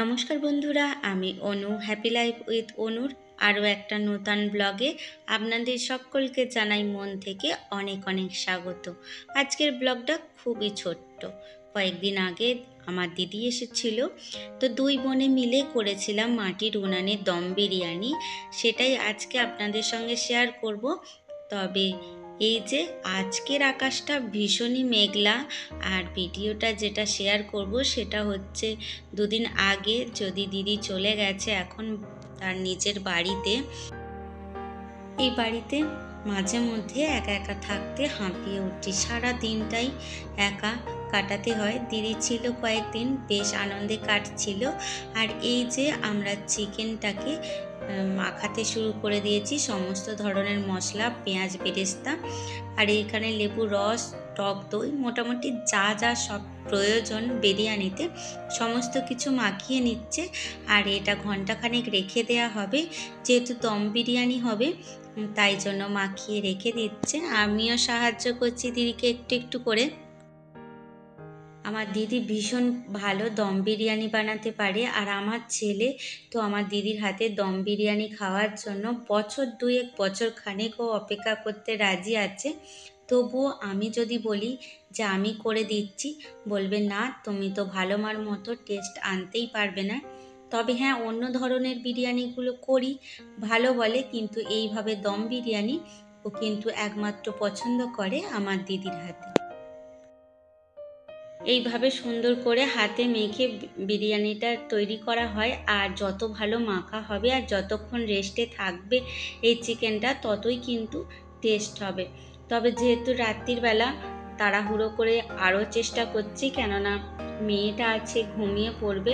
নমস্কার বন্ধুরা, আমি অনু, হ্যাপি লাইফ উইথ অনুর আরও একটা নতুন ব্লগে আপনাদের সকলকে জানাই মন থেকে অনেক অনেক স্বাগত। আজকের ব্লগটা খুবই ছোট্ট। কয়েকদিন আগে আমার দিদি এসেছিল, তো দুই বোনে মিলে করেছিলাম মাটির উনানে দম বিরিয়ানি। সেটাই আজকে আপনাদের সঙ্গে শেয়ার করব। তবে এই যে আজকের আকাশটা ভীষণই মেঘলা, আর ভিডিওটা যেটা শেয়ার করব সেটা হচ্ছে দুদিন আগে। যদি দিদি চলে গেছে এখন তার নিজের বাড়িতে। এই বাড়িতে মাঝে মধ্যে একা একা থাকতে হাঁপিয়ে উঠছি, সারা দিনটাই একা কাটাতে হয়। দিদি ছিল কয়েকদিন, বেশ আনন্দে কাটছিল। আর এই যে আমরা চিকেনটাকে মাখাতে শুরু করে দিয়েছি, সমস্ত ধরনের মশলা, পেঁয়াজ বেরেস্তা, আর এইখানে লেবু রস, টক দই, মোটামুটি যা যা সব প্রয়োজন বিরিয়ানিতে সমস্ত কিছু মাখিয়ে নিচ্ছে। আর এটা ঘন্টাখানেক রেখে দেয়া হবে, যেহেতু দম বিরিয়ানি হবে তাই জন্য মাখিয়ে রেখে দিচ্ছে। আমিও সাহায্য করছি দিদিকে একটু একটু করে। আমার দিদি ভীষণ ভালো দম বিরিয়ানি বানাতে পারে, আর আমার ছেলে তো আমার দিদির হাতে দম বিরিয়ানি খাওয়ার জন্য বছর খানেকও অপেক্ষা করতে রাজি আছে। তবুও আমি যদি বলি যে আমি করে দিচ্ছি, বলবে না, তুমি তো ভালো মার মতো টেস্ট আনতেই পারবে না। তবে হ্যাঁ, অন্য ধরনের বিরিয়ানিগুলো করি ভালো বলে, কিন্তু এইভাবে দম বিরিয়ানি ও কিন্তু একমাত্র পছন্দ করে আমার দিদির হাতে। এইভাবে সুন্দর করে হাতে মেখে বিরিয়ানিটা তৈরি করা হয়। আর যত ভালো মাখা হবে আর যতক্ষণ রেস্টে থাকবে এই চিকেনটা, ততই কিন্তু টেস্ট হবে। তবে যেহেতু রাত্রির বেলা তাড়াহুড়ো করে আরও চেষ্টা করছি, কেননা মেয়েটা আছে, ঘুমিয়ে পড়বে।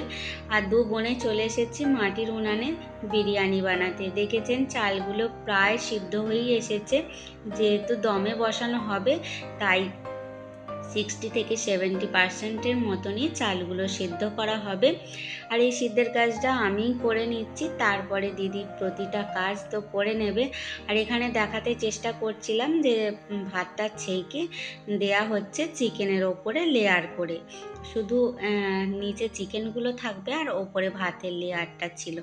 আর দু বোনে চলে এসেছি মাটির উনানে বিরিয়ানি বানাতে। দেখেছেন চালগুলো প্রায় সিদ্ধ হয়েই এসেছে। যেহেতু দমে বসানো হবে তাই 60-70% মতনই চালগুলো সিদ্ধ করা হবে। আর এই সিদ্ধের কাজটা আমিই করে নিচ্ছি, তারপরে দিদি প্রতিটা কাজ তো করে নেবে। আর এখানে দেখাতে চেষ্টা করছিলাম যে ভাতটা ছেঁকে দেয়া হচ্ছে চিকেনের ওপরে লেয়ার করে, শুধু নিচে চিকেনগুলো থাকবে আর ওপরে ভাতের লেয়ারটা ছিল।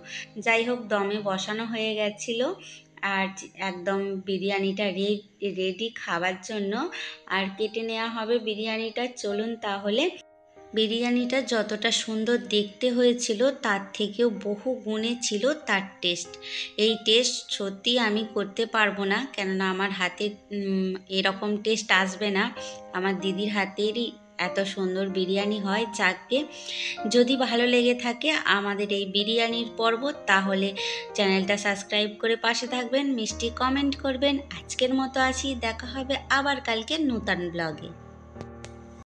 যাই হোক, দমে বসানো হয়ে গেছিলো আর একদম বিরিয়ানিটা রেডি খাওয়ার জন্য। আর কেটে নেওয়া হবে বিরিয়ানিটা। চলুন তাহলে। বিরিয়ানিটা যতটা সুন্দর দেখতে হয়েছিল তার থেকেও বহু গুণে ছিল তার টেস্ট। এই টেস্ট সত্যি আমি করতে পারবো না, কেননা আমার হাতে এরকম টেস্ট আসবে না। আমার দিদির হাতেরই এত সুন্দর বিরিয়ানি হয়। যাকে যদি ভালো লেগে থাকে আমাদের এই বিরিয়ানির পর্ব, তাহলে চ্যানেলটা সাবস্ক্রাইব করে পাশে থাকবেন, মিষ্টি কমেন্ট করবেন। আজকের মতো আসি, দেখা হবে আবার কালকে নতুন ব্লগে।